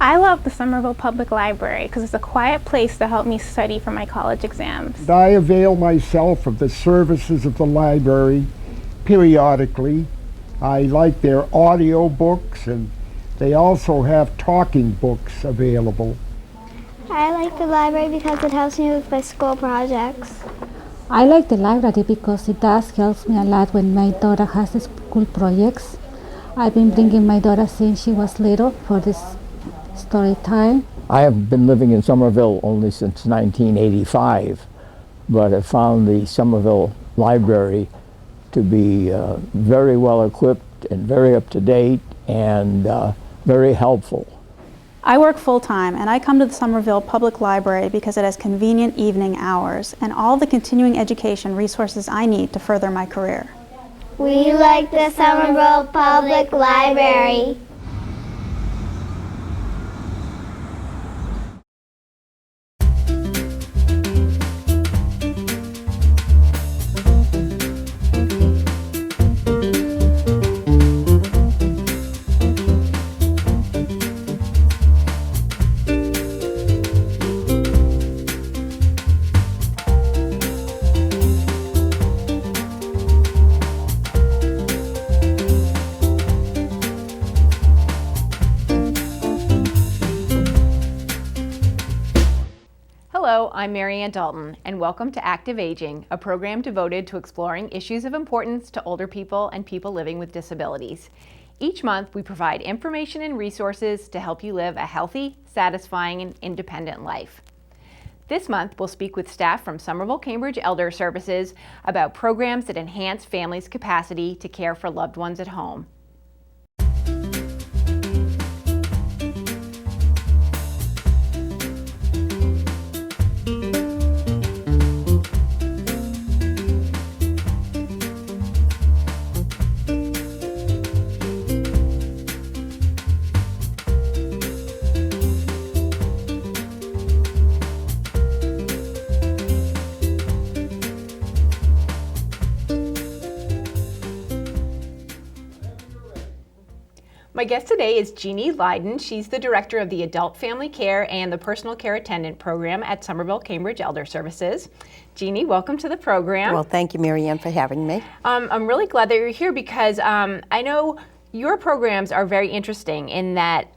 I love the Somerville Public Library because it's a quiet place to help me study for my college exams. I avail myself of the services of the library periodically. I like their audio books, and they also have talking books available. I like the library because it helps me with my school projects. I like the library because it does help me a lot when my daughter has school projects. I've been bringing my daughter since she was little for this story time. I have been living in Somerville only since 1985, but I found the Somerville Library to be very well equipped and very up to date and very helpful. I work full-time and I come to the Somerville Public Library because it has convenient evening hours and all the continuing education resources I need to further my career. We like the Somerville Public Library. Hello, I'm Mary Ann Dalton, and welcome to Active Aging, a program devoted to exploring issues of importance to older people and people living with disabilities. Each month, we provide information and resources to help you live a healthy, satisfying, and independent life. This month, we'll speak with staff from Somerville Cambridge Elder Services about programs that enhance families' capacity to care for loved ones at home. My guest today is Jeannie Lydon. She's the director of the Adult Family Care and the Personal Care Attendant program at Somerville Cambridge Elder Services. Jeannie, welcome to the program. Well, thank you, Mary Ann, for having me. I'm really glad that you're here because I know your programs are very interesting in that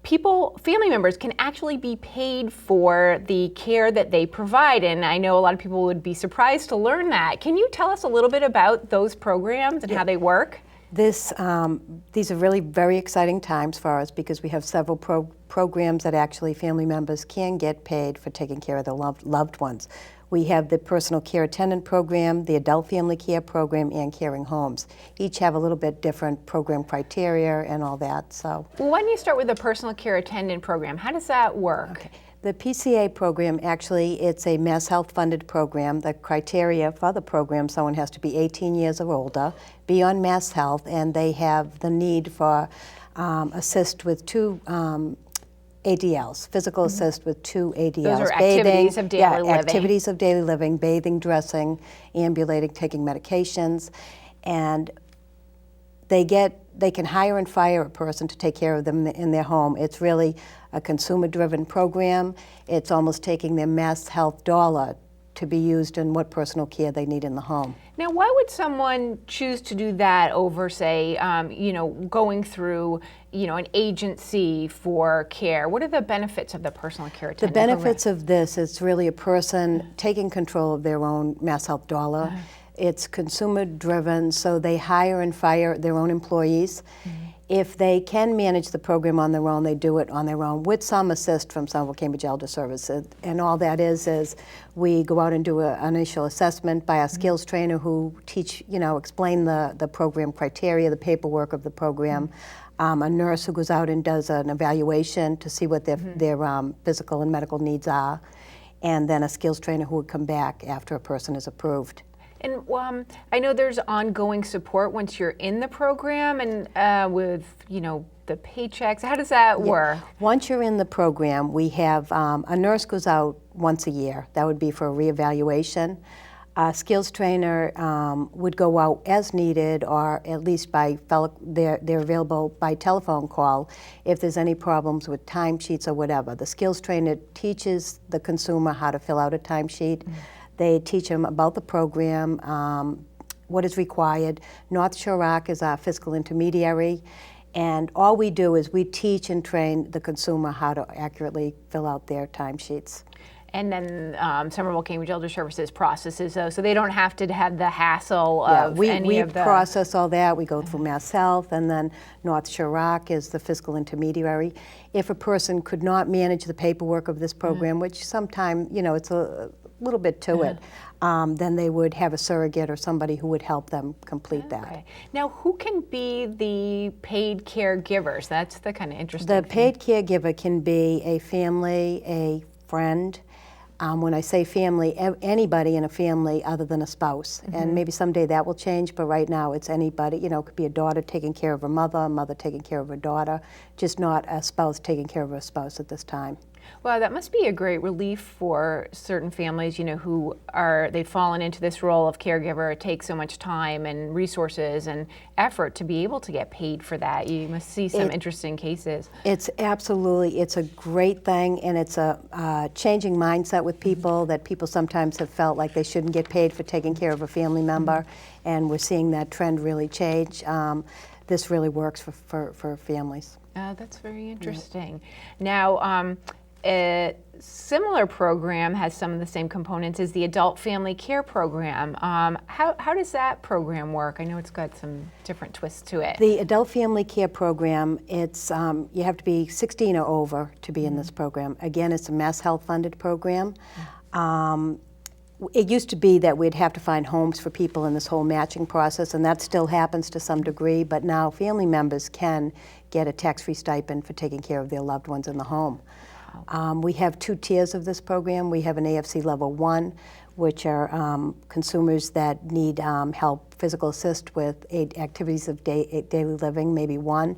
family members can actually be paid for the care that they provide, and I know a lot of people would be surprised to learn that. Can you tell us a little bit about those programs and how they work? These are really very exciting times for us because we have several programs that actually family members can get paid for taking care of their loved ones. We have the Personal Care Attendant program, the Adult Family Care program, and Caring Homes. Each have a little bit different program criteria and all that. So, well, why don't you start with the Personal Care Attendant program? How does that work? Okay. The PCA program, actually, it's a Mass Health funded program. The criteria for the program, someone has to be 18 years or older, be on Mass Health, and they have the need for assist with two ADLs, physical assist with two ADLs. Those are activities of daily living. Activities of daily living, bathing, dressing, ambulating, taking medications, and they can hire and fire a person to take care of them in their home. It's really a consumer-driven program. It's almost taking their Mass Health dollar to be used in what personal care they need in the home. Now, why would someone choose to do that over, say, going through, an agency for care? What are the benefits of the personal care attendant The benefits of this is really a person taking control of their own Mass Health dollar. It's consumer-driven, so they hire and fire their own employees. If they can manage the program on their own, they do it on their own with some assist from Somerville Cambridge Elder Services. And all that is we go out and do an initial assessment by our skills trainer who explain the program criteria, the paperwork of the program. A nurse who goes out and does an evaluation to see what their physical and medical needs are. And then a skills trainer who would come back after a person is approved. And I know there's ongoing support once you're in the program and with, the paychecks. How does that work? Once you're in the program, we have a nurse goes out once a year. That would be for a reevaluation. A skills trainer would go out as needed, or at least they're available by telephone call if there's any problems with timesheets or whatever. The skills trainer teaches the consumer how to fill out a timesheet. They teach them about the program, what is required. North Shore Rock is our fiscal intermediary, and all we do is we teach and train the consumer how to accurately fill out their timesheets. And then Somerville Cambridge Elder Services processes those, so they don't have to have the hassle of we any of the... process all that. We go through Mass Health, and then North Shore Rock is the fiscal intermediary. If a person could not manage the paperwork of this program, which sometimes, it's a little bit to it, then they would have a surrogate or somebody who would help them complete that. Now, who can be the paid caregivers? That's the kind of interesting The thing. paid caregiver can be a family, a friend. When I say family, anybody in a family other than a spouse. And maybe someday that will change, but right now it's anybody. It could be a daughter taking care of a mother taking care of a daughter, just not a spouse taking care of a spouse at this time. Well, that must be a great relief for certain families, they've fallen into this role of caregiver. It takes so much time and resources and effort to be able to get paid for that. You must see some interesting cases. It's a great thing, and it's a changing mindset with people that people sometimes have felt like they shouldn't get paid for taking care of a family member, and we're seeing that trend really change. This really works for families. That's very interesting. Now, a similar program has some of the same components as the Adult Family Care Program. How does that program work? I know it's got some different twists to it. The Adult Family Care Program, it's you have to be 16 or over to be in this program. Again, it's a Mass Health funded program. It used to be that we'd have to find homes for people in this whole matching process, and that still happens to some degree, but now family members can get a tax-free stipend for taking care of their loved ones in the home. We have 2 tiers of this program. We have an AFC Level 1, which are consumers that need help, physical assist with activities of daily living, maybe 1.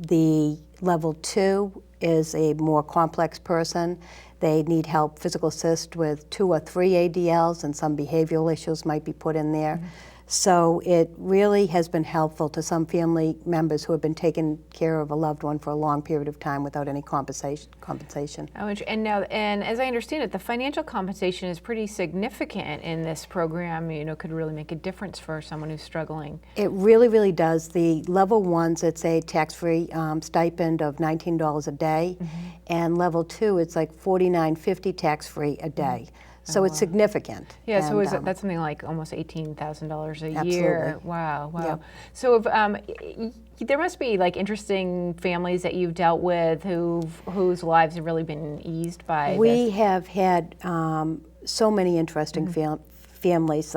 The Level 2 is a more complex person. They need help, physical assist with 2 or 3 ADLs, and some behavioral issues might be put in there. So it really has been helpful to some family members who have been taking care of a loved one for a long period of time without any compensation. And as I understand it, the financial compensation is pretty significant in this program. Could really make a difference for someone who's struggling. It really, really does. The Level 1s, it's a tax-free stipend of $19 a day, and Level 2, it's like $49.50 tax-free a day. So it's significant. Yeah, so that's something like almost $18,000 a year. Wow. Yeah. So there must be interesting families that you've dealt with whose lives have really been eased by We this. have had so many interesting families.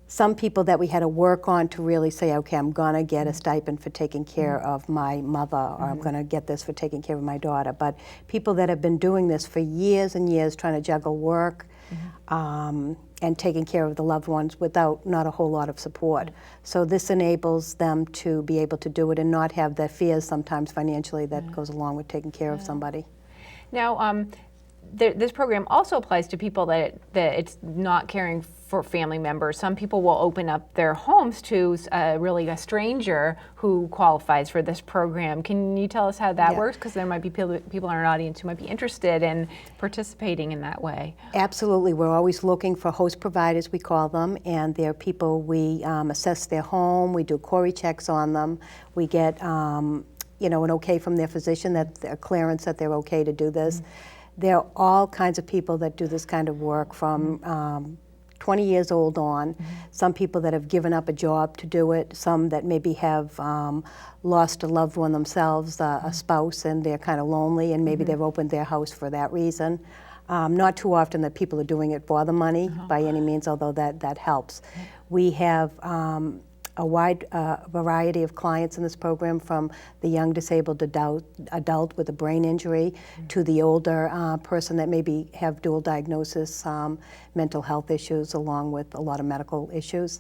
Some people that we had to work on to really say, okay, I'm going to get a stipend for taking care of my mother, or I'm going to get this for taking care of my daughter. But people that have been doing this for years and years, trying to juggle work, and taking care of the loved ones without not a whole lot of support. So this enables them to be able to do it and not have the fears sometimes financially that goes along with taking care of somebody. Now, this program also applies to people that it's not caring for family members. Some people will open up their homes to really a stranger who qualifies for this program. Can you tell us how that works? Because there might be people in our audience who might be interested in participating in that way. Absolutely. We're always looking for host providers, we call them, and they're people we assess their home, we do query checks on them, we get an okay from their physician, a clearance that they're okay to do this. There are all kinds of people that do this kind of work from 20 years old on. Some people that have given up a job to do it, some that maybe have lost a loved one themselves, a spouse, and they're kind of lonely, and maybe they've opened their house for that reason. Not too often that people are doing it for the money by any means, although that helps. We have a wide variety of clients in this program, from the young disabled adult with a brain injury to the older person that maybe have dual diagnosis, mental health issues, along with a lot of medical issues.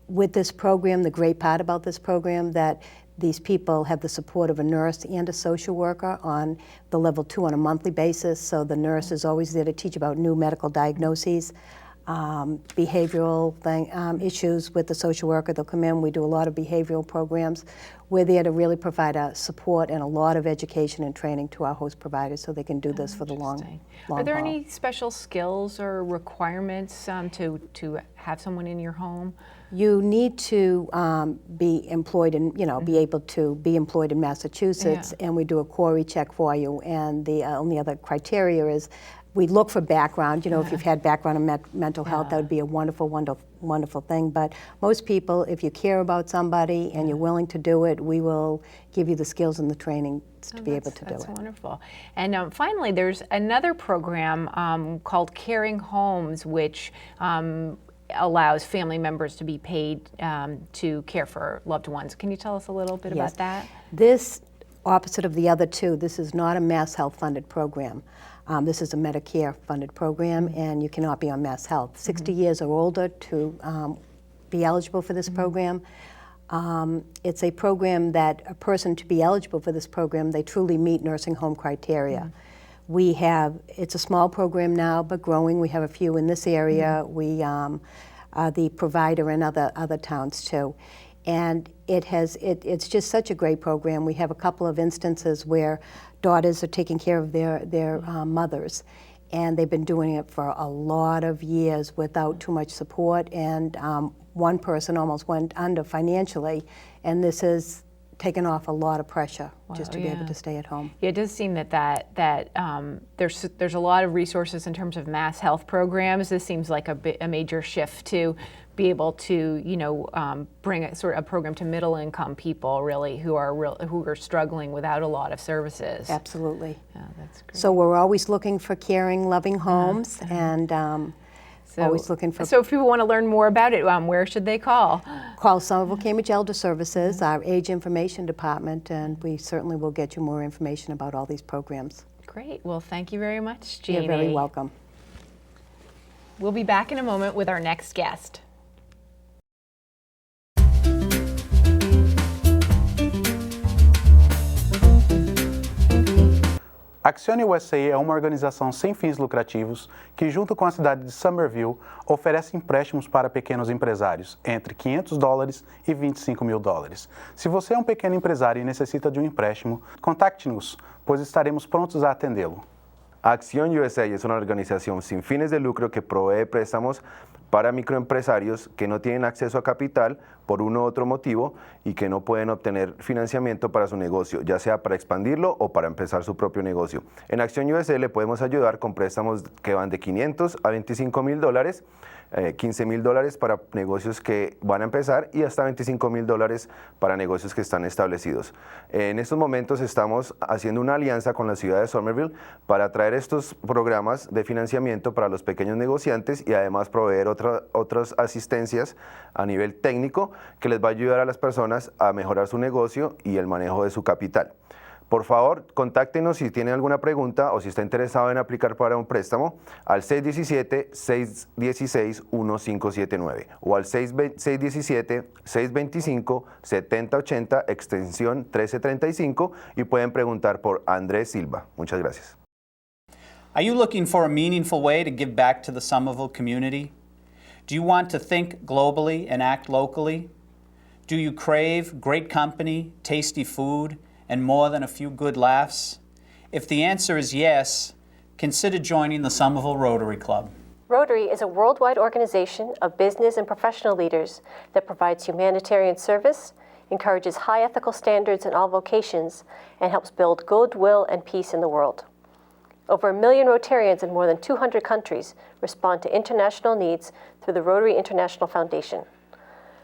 With this program, the great part about this program, that these people have the support of a nurse and a social worker on the Level 2 on a monthly basis, so the nurse is always there to teach about new medical diagnoses. behavioral issues with the social worker. They'll come in. We do a lot of behavioral programs. We're there to really provide support and a lot of education and training to our host providers so they can do this for the long Are there haul. any special skills or requirements to have someone in your home? You need to be employed in, be able to be employed in Massachusetts, and we do a query check for you. And the only other criteria is we look for background. If you've had background in mental health, that would be a wonderful, wonderful, wonderful thing. But most people, if you care about somebody and you're willing to do it, we will give you the skills and the training to be able to do it. That's wonderful. And finally, there's another program called Caring Homes, which allows family members to be paid to care for loved ones. Can you tell us a little bit about that? This, opposite of the other two, this is not a Mass Health funded program. This is a Medicare funded program, and you cannot be on Mass Health. 60 years or older to be eligible for this program. It's a program that a person, to be eligible for this program, they truly meet nursing home criteria. It's a small program now, but growing. We have a few in this area. We are the provider in other towns too. And it's just such a great program. We have a couple of instances where daughters are taking care of their mothers, and they've been doing it for a lot of years without too much support, and one person almost went under financially, and this has taken off a lot of pressure just to be able to stay at home. Yeah, it does seem that there's a lot of resources in terms of Mass Health programs. This seems like a major shift to be able to bring a program to middle income people really who are struggling without a lot of services. Absolutely. Yeah, that's great. So we're always looking for caring, loving homes, and always looking for. So if people want to learn more about it, where should they call? Call Somerville Cambridge Elder Services, our age information department, and we certainly will get you more information about all these programs. Great. Well, thank you very much, Jeannie. You're very welcome. We'll be back in a moment with our next guest. Action USA é uma organização sem fins lucrativos que, junto com a cidade de Somerville, oferece empréstimos para pequenos empresários, entre $500 e $25 mil. Se você é um pequeno empresário e necessita de um empréstimo, contacte-nos, pois estaremos prontos a atendê-lo. Acción USA es una organización sin fines de lucro que provee préstamos para microempresarios que no tienen acceso a capital por uno u otro motivo y que no pueden obtener financiamiento para su negocio, ya sea para expandirlo o para empezar su propio negocio. En Acción USA le podemos ayudar con préstamos que van de $500 a $25 mil, $15 mil para negocios que van a empezar y hasta $25 mil para negocios que están establecidos. En estos momentos estamos haciendo una alianza con la ciudad de Somerville para traer estos programas de financiamiento para los pequeños negociantes y además proveer otras asistencias a nivel técnico que les va a ayudar a las personas a mejorar su negocio y el manejo de su capital. Por favor, contáctenos si tienen alguna pregunta o si está interesado en aplicar para un préstamo al 617-616-1579 o al 617-625-7080 extensión 1335 y pueden preguntar por Andrés Silva. Muchas gracias. Are you looking for a meaningful way to give back to the Somerville community? Do you want to think globally and act locally? Do you crave great company, tasty food, and more than a few good laughs? If the answer is yes, consider joining the Somerville Rotary Club. Rotary is a worldwide organization of business and professional leaders that provides humanitarian service, encourages high ethical standards in all vocations, and helps build goodwill and peace in the world. Over 1 million Rotarians in more than 200 countries respond to international needs through the Rotary International Foundation.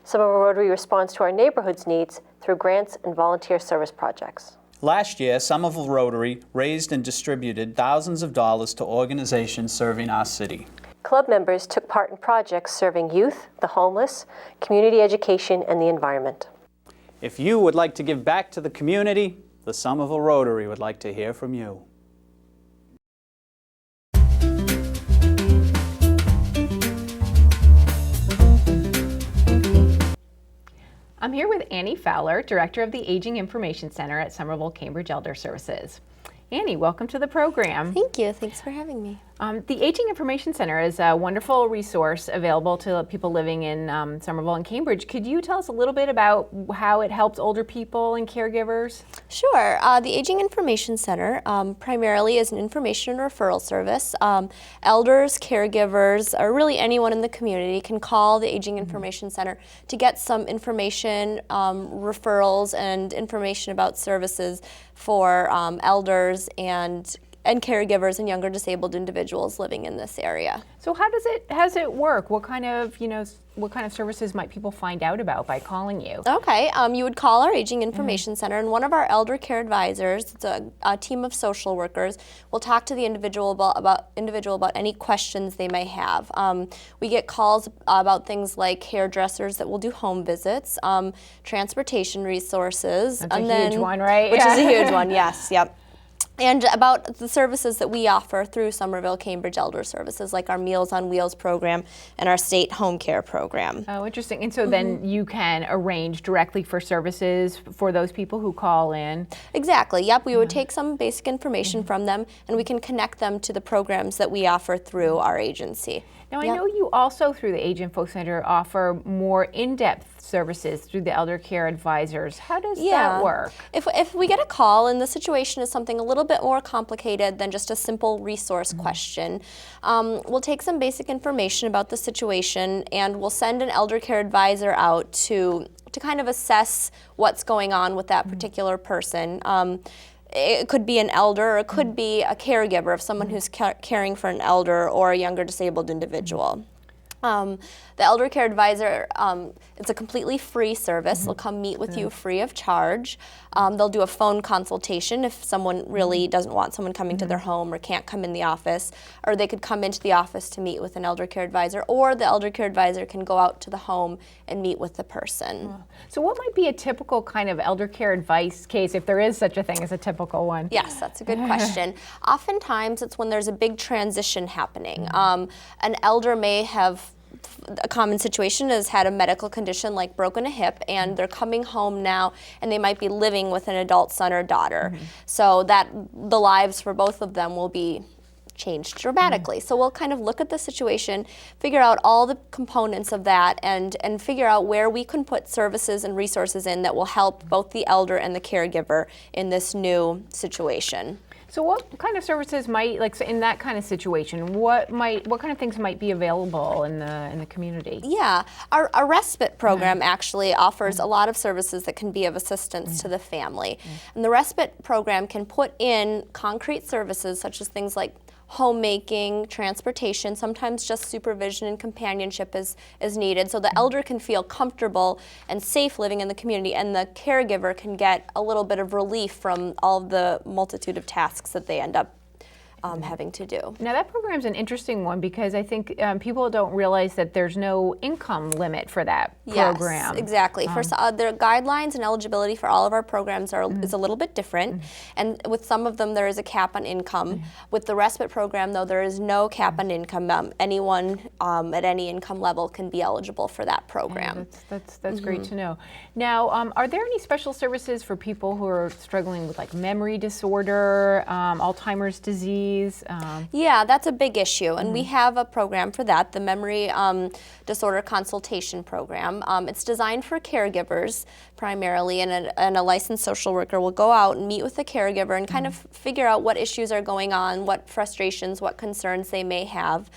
Somerville Rotary responds to our neighborhood's needs through grants and volunteer service projects. Last year, Somerville Rotary raised and distributed thousands of dollars to organizations serving our city. Club members took part in projects serving youth, the homeless, community education, and the environment. If you would like to give back to the community, the Somerville Rotary would like to hear from you. I'm here with Annie Fowler, Director of the Aging Information Center at Somerville Cambridge Elder Services. Annie, welcome to the program. Thank you. Thanks for having me. The Aging Information Center is a wonderful resource available to people living in Somerville and Cambridge. Could you tell us a little bit about how it helps older people and caregivers? Sure. The Aging Information Center primarily is an information and referral service. Elders, caregivers, or really anyone in the community can call the Aging Information Center to get some information, referrals, and information about services for elders and caregivers and younger disabled individuals living in this area. So how does it work? What kind of services might people find out about by calling you? Okay, you would call our Aging Information Center, and one of our elder care advisors, it's a team of social workers, will talk to the individual about any questions they may have. We get calls about things like hairdressers that will do home visits, transportation resources, That's a huge one, right? Which is a huge one, yes, yep. And about the services that we offer through Somerville Cambridge Elder Services, like our Meals on Wheels program and our state home care program. Oh, interesting. And so then you can arrange directly for services for those people who call in? Exactly, yep. We would take some basic information from them, and we can connect them to the programs that we offer through our agency. Now, I know you also, through the Age Info Center, offer more in-depth services through the elder care advisors. How does that work? If we get a call and the situation is something a little bit more complicated than just a simple resource question, we'll take some basic information about the situation, and we'll send an elder care advisor out to kind of assess what's going on with that particular person. It could be an elder, or it could be a caregiver of someone who's caring for an elder or a younger disabled individual. The elder care advisor, it's a completely free service. They'll come meet with you free of charge. They'll do a phone consultation if someone really doesn't want someone coming to their home or can't come in the office, or they could come into the office to meet with an elder care advisor, or the elder care advisor can go out to the home and meet with the person. So what might be a typical kind of elder care advice case, if there is such a thing as a typical one? Yes, that's a good question. Oftentimes it's when there's a big transition happening. An elder may have, a common situation is had a medical condition like broken a hip, and they're coming home now and they might be living with an adult son or daughter. So that the lives for both of them will be changed dramatically. So we'll kind of look at the situation, figure out all the components of that, and figure out where we can put services and resources in that will help both the elder and the caregiver in this new situation. So what kind of services might, like in that kind of situation, what kind of things might be available in the community? Yeah, our respite program actually offers a lot of services that can be of assistance to the family. And the respite program can put in concrete services such as things like homemaking, transportation, sometimes just supervision and companionship is needed, so the elder can feel comfortable and safe living in the community, and the caregiver can get a little bit of relief from all of the multitude of tasks that they end up having to do. Now that program's an interesting one because I think people don't realize that there's no income limit for that program. Yes, exactly. The guidelines and eligibility for all of our programs is a little bit different, and with some of them there is a cap on income. With the respite program, though, there is no cap on income. Anyone at any income level can be eligible for that program. That's great to know. Now, are there any special services for people who are struggling with like memory disorder, Alzheimer's disease? Yeah, that's a big issue, and we have a program for that, the Memory Disorder Consultation Program. It's designed for caregivers primarily, and a licensed social worker will go out and meet with the caregiver and kind of figure out what issues are going on, what frustrations, what concerns they may have.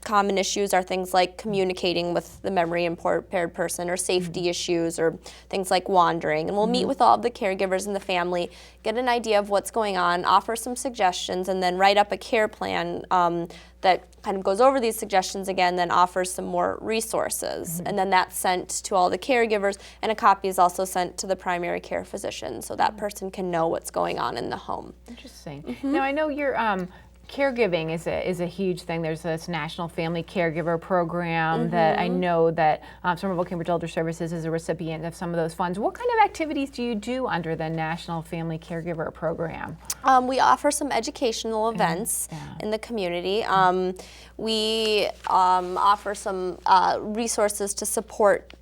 Common issues are things like communicating with the memory impaired person, or safety issues, or things like wandering. And we'll meet with all of the caregivers in the family, get an idea of what's going on, offer some suggestions, and then write up a care plan that kind of goes over these suggestions again, then offers some more resources. And then that's sent to all the caregivers, and a copy is also sent to the primary care physician so that person can know what's going on in the home. Interesting. Now I know you're caregiving is a huge thing. There's this National Family Caregiver Program that I know that Somerville Cambridge Elder Services is a recipient of some of those funds. What kind of activities do you do under the National Family Caregiver Program? We offer some educational events in the community. We offer some resources to support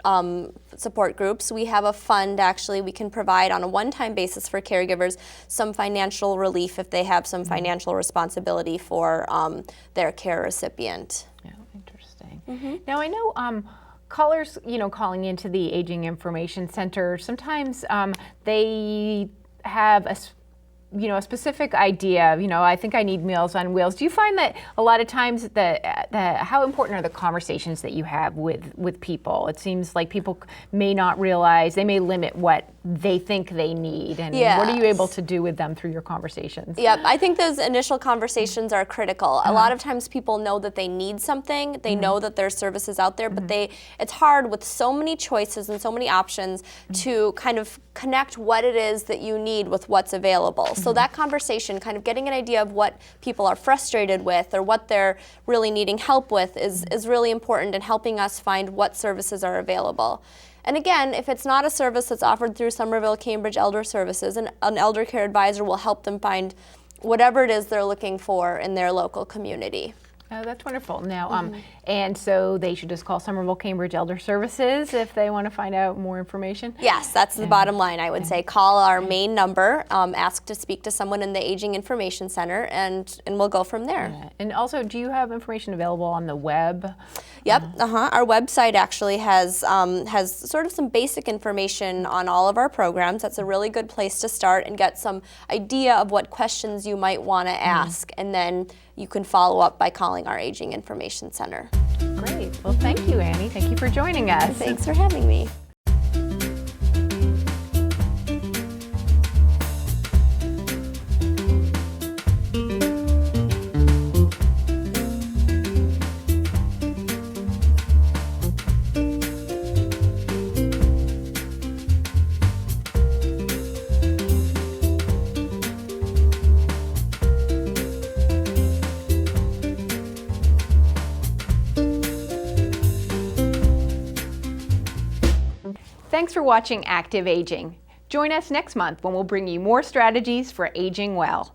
support groups. We have a fund, actually, we can provide on a one-time basis for caregivers some financial relief if they have some financial responsibility for their care recipient. Yeah, interesting. Now, I know callers, calling into the Aging Information Center, sometimes they have a specific idea of, I think I need Meals on Wheels. Do you find that a lot of times how important are the conversations that you have with people? It seems like people may not realize, they may limit what they think they need. And what are you able to do with them through your conversations? Yep, I think those initial conversations are critical. A lot of times people know that they need something, they know that there's services out there, but it's hard with so many choices and so many options to kind of connect what it is that you need with what's available. So that conversation, kind of getting an idea of what people are frustrated with or what they're really needing help with is really important in helping us find what services are available. And again, if it's not a service that's offered through Somerville Cambridge Elder Services, an elder care advisor will help them find whatever it is they're looking for in their local community. Oh, that's wonderful. Now, and so they should just call Somerville Cambridge Elder Services if they want to find out more information? Yes, that's the bottom line, I would say. Call our main number, ask to speak to someone in the Aging Information Center, and we'll go from there. Yeah. And also, do you have information available on the web? Yep, Our website actually has sort of some basic information on all of our programs. That's a really good place to start and get some idea of what questions you might want to ask, and then you can follow up by calling our Aging Information Center. Great. Well, thank you, Annie. Thank you for joining us. Thanks for having me. Thanks for watching Active Aging. Join us next month when we'll bring you more strategies for aging well.